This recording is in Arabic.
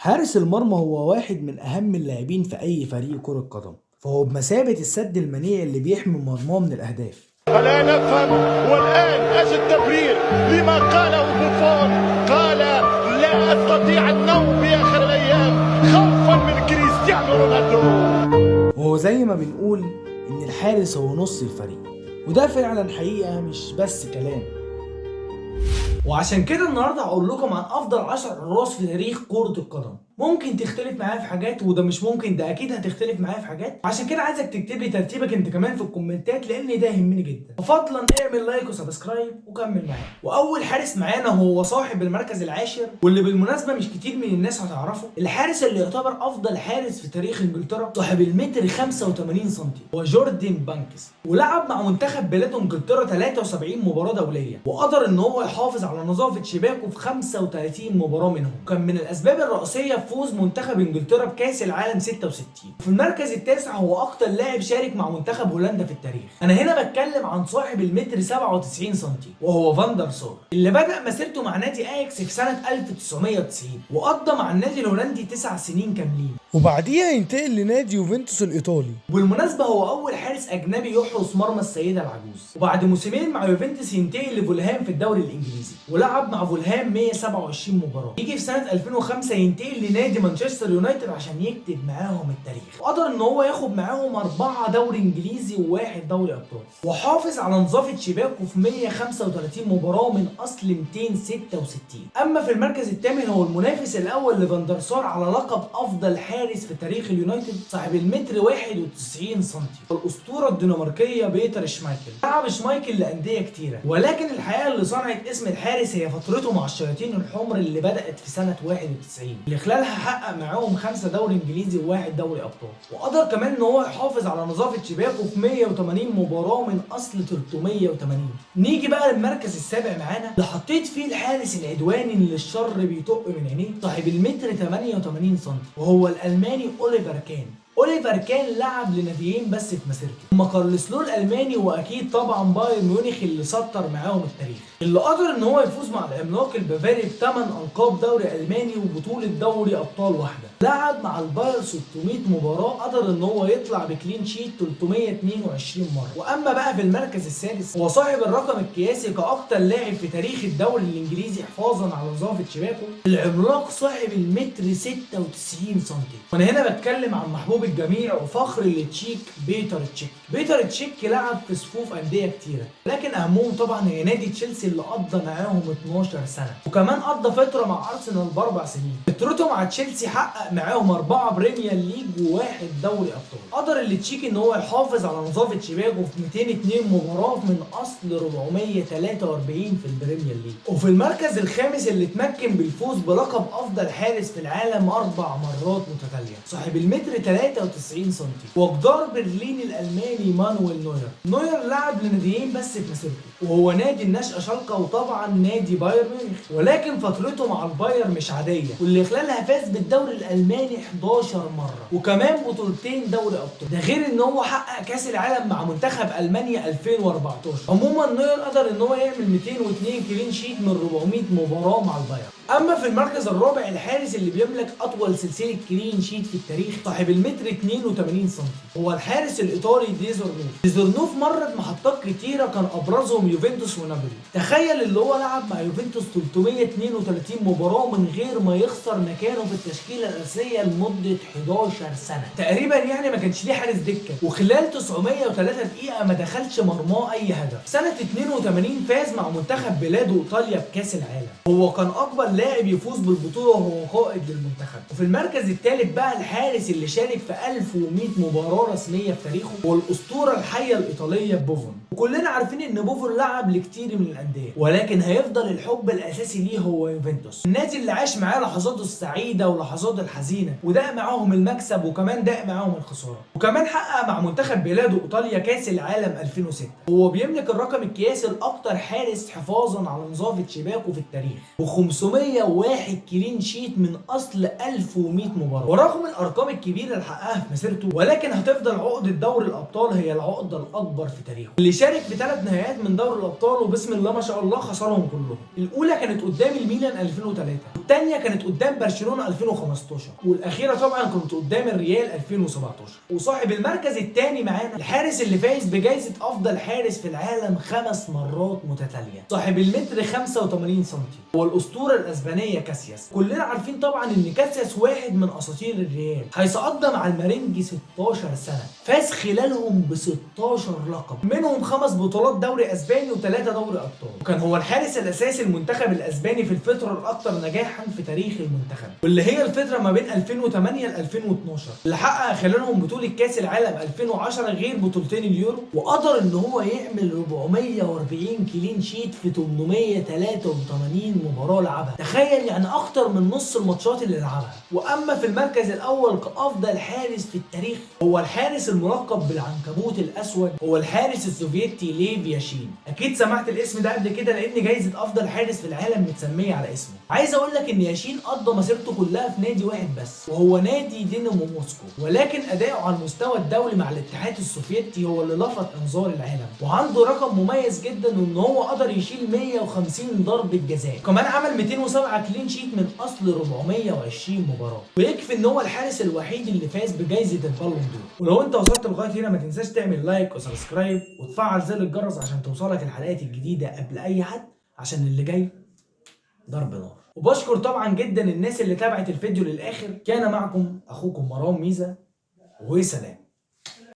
حارس المرمى هو واحد من أهم اللاعبين في أي فريق كرة قدم، فهو بمثابة السد المنيع اللي بيحمي مرماه من الأهداف. ألا نفهم والآن أجد تبرير لما قاله بوفون. قال لا أستطيع النوم في آخر الأيام خوفا من كريستيانو رونالدو. وهو زي ما بنقول إن الحارس هو نص الفريق، وده فعلا حقيقة مش بس كلام. وعشان كده النهارده هقول لكم عن افضل 10 حراس في تاريخ كرة القدم. ممكن تختلف معايا في حاجات، وده مش ممكن، ده اكيد هتختلف معايا في حاجات. عشان كده عايزك تكتب لي ترتيبك انت كمان في الكومنتات، لان ده يهمني جدا. فضلا اعمل لايك وسبسكرايب وكمل معايا. واول حارس معانا هو صاحب المركز العاشر، واللي بالمناسبه مش كتير من الناس هتعرفه. الحارس اللي يعتبر افضل حارس في تاريخ انجلترا، صاحب المتر 85 سم، هو جوردن بانكس. ولعب مع منتخب بلاد انجلترا 73 مباراه دوليه، وقدر ان هو يحافظ على نظافه شباكه في 35 مباراه منهم. وكان من الاسباب الرئيسيه فوز منتخب انجلترا بكاس العالم 66. في المركز التاسع هو اكتر لاعب شارك مع منتخب هولندا في التاريخ. انا هنا بتكلم عن صاحب المتر 97 سم، وهو فاندر سار، اللي بدأ مسيرته مع نادي اياكس في سنه 1990، وقضى مع النادي الهولندي 9 سنين كاملين، وبعديها ينتقل لنادي يوفنتوس الإيطالي. وبالمناسبه هو اول حارس اجنبي يحرس مرمى السيده العجوز. وبعد موسمين مع يوفنتوس ينتقل لفولهام في الدوري الانجليزي، ولعب مع فولهام 127 مباراه. يجي في سنه 2005 ينتقل لنادي مانشستر يونايتد عشان يكتب معاهم التاريخ، وقدر ان هو ياخد معاهم 4 دوري انجليزي و1 دوري ابطال، وحافظ على نظافه شباكه في 135 مباراه من اصل 266. اما في المركز الثامن هو المنافس الاول لفاندر سار على لقب افضل حارس في تاريخ اليونايتد، صاحب المتر 91 سم، الاسطوره الدنماركيه بيتر شمايكل. لعب شمايكل لانديه كتيره، ولكن الحقيقه اللي صنعت اسم الحارس هي فترته مع الشياطين الحمر اللي بدات في سنه 91، اللي خلالها حقق معاهم 5 دوري انجليزي و1 دوري ابطال. وقدر كمان ان هو يحافظ على نظافه شباكه في 180 مباراه من اصل 380. نيجي بقى للمركز السابع معانا، اللي حطيت فيه الحارس العدواني اللي الشر بيطق من عينيه، صاحب المتر 88 سم، وهو الالماني اوليفر كان. اوليفر كان لعب لناديين بس في مسيرته، هما كارلسلو الالماني، واكيد طبعا بايرن ميونخ اللي سطر معاهم التاريخ، اللي قدر ان هو يفوز مع العملاق البافاري ب8 القاب دوري الماني وبطوله دوري ابطال واحده. لعب مع البايرن 600 مباراه، قدر ان هو يطلع بكلين شيت 322 مره. واما بقى في المركز السادس هو صاحب الرقم القياسي كاكتر لاعب في تاريخ الدوري الانجليزي حفاظا على نظافه شباكه، العملاق صاحب المتر 96 سم. وانا هنا بتكلم عن محبوب الجميع وفخر للتشيك بيتر تشيك. بيتر تشيك لعب في صفوف انديه كتيره، لكن اهمهم طبعا هي نادي تشيلسي اللي قضى معاهم 12 سنه، وكمان قضى فتره مع ارسنال ب4 سنين. فترته مع تشيلسي حقق معاهم 4 بريمير ليج و1 دوري ابطال. قدر التشيك ان هو يحافظ على نظافه شباكه في 202 مباراه من اصل 443 في البريمير ليج. وفي المركز الخامس اللي اتمكن بالفوز بلقب افضل حارس في العالم 4 مرات متتاليه، صاحب المتر 93 سم، وجدار برلين الالماني مانويل نوير. نوير لعب لناديين بس في مسيرته، وهو نادي النشأة شالكة وطبعا نادي بايرن ميونخ، ولكن فترته مع البايرن مش عاديه، واللي خلالها فاز بالدوري الالماني 11 مره، وكمان بطولتين دوري ابطال، ده غير ان هو حقق كاس العالم مع منتخب المانيا 2014. عموما نوير قدر ان هو يعمل 202 كلين شيت من 400 مباراه مع البايرن. اما في المركز الرابع الحارس اللي بيملك اطول سلسله كلين شيت في التاريخ، صاحب المتر 82 سم، هو الحارس الايطالي ديزورنوف مرت محطات كتيره كان ابرزهم يوفنتوس ونابولي. تخيل اللي هو لعب مع يوفنتوس 332 مباراه من غير ما يخسر مكانه في التشكيله الاساسيه لمده 11 سنه تقريبا، يعني ما كانش ليه حارس دكه، وخلال 903 دقيقه ما دخلش مرماه اي هدف. سنه 82 فاز مع منتخب بلاده ايطاليا بكاس العالم، هو كان اكبر لاعب يفوز بالبطوله وهو قائد للمنتخب. وفي المركز الثالث بقى الحارس اللي شارك في 1100 مباراه رسميه في تاريخه، هو الاسطوره الحيه الايطاليه بوفون. وكلنا عارفين ان بوفون لعب لكتير من الانديه، ولكن هيفضل الحب الاساسي ليه هو يوفنتوس، النادي اللي عاش معاه لحظاته السعيده ولحظاته الحزينه، وداق معاهم المكسب وكمان داق معاهم الخساره، وكمان حقق مع منتخب بلاده ايطاليا كاس العالم 2006. هو بيملك الرقم القياسي الاكثر حارس حفاظا على نظافه شباكه في التاريخ، و501 كلين شيت من اصل 1100 مباراه. ورغم الارقام الكبيره اللي حققها في مسيرته، ولكن هتفضل عقده دوري الابطال هي العقده الاكبر في تاريخه، اللي شارك في 3 نهائيات من دوري دوري الابطال وبسم الله ما شاء الله خسرهم كلهم. الاولى كانت قدام الميلان 2003، والثانيه كانت قدام برشلونه 2015، والاخيره طبعا كانت قدام الريال 2017. وصاحب المركز الثاني معانا الحارس اللي فايز بجائزه افضل حارس في العالم 5 مرات متتاليه، صاحب المتر 85 سم، هو الاسطوره الاسبانيه كاسياس. كلنا عارفين طبعا ان كاسياس واحد من اساطير الريال، هيصعدنا مع المارينجي 16 سنه، فاز خلالهم ب 16 لقب، منهم 5 بطولات دوري اسباني و3 دوري ابطال، وكان هو الحارس الاساسي المنتخب الاسباني في الفتره الاكثر نجاحا في تاريخ المنتخب، واللي هي الفتره ما بين 2008 ل 2012، اللي حقق خلالهم بطوله كاس العالم 2010 غير بطولتين اليورو، وقدر ان هو يعمل 440 كلين شيت في 883 مباراه لعبها، تخيل يعني اكتر من نص الماتشات اللي لعبها. واما في المركز الاول كافضل حارس في التاريخ هو الحارس الملقب بالعنكبوت الاسود، هو الحارس السوفيتي ليف ياشين. اكيد سمعت الاسم ده قبل كده لان جايزه افضل حارس في العالم متسميه على اسمه. عايز اقول لك ان ياشين قضى مسيرته كلها في نادي واحد بس، وهو نادي دينامو موسكو، ولكن اداؤه على المستوى الدولي مع الاتحاد السوفيتي هو اللي لفت انظار العالم، وعنده رقم مميز جدا ان هو قدر يشيل 150 ضربه جزاء، كمان عمل 207 كلين شيت من اصل 420 مباراه، ويكفي ان هو الحارس الوحيد اللي فاز بجائزه البالون دور. ولو انت وصلت لغايه هنا ما تنساش تعمل لايك وسبسكرايب وتفعل زر الجرس عشان توصلك الحلقات الجديده قبل اي حد، عشان اللي جاي ضرب نار. وبشكر طبعا جدا الناس اللي تابعت الفيديو للاخر. كان معكم اخوكم مروان ميزة، وسلام.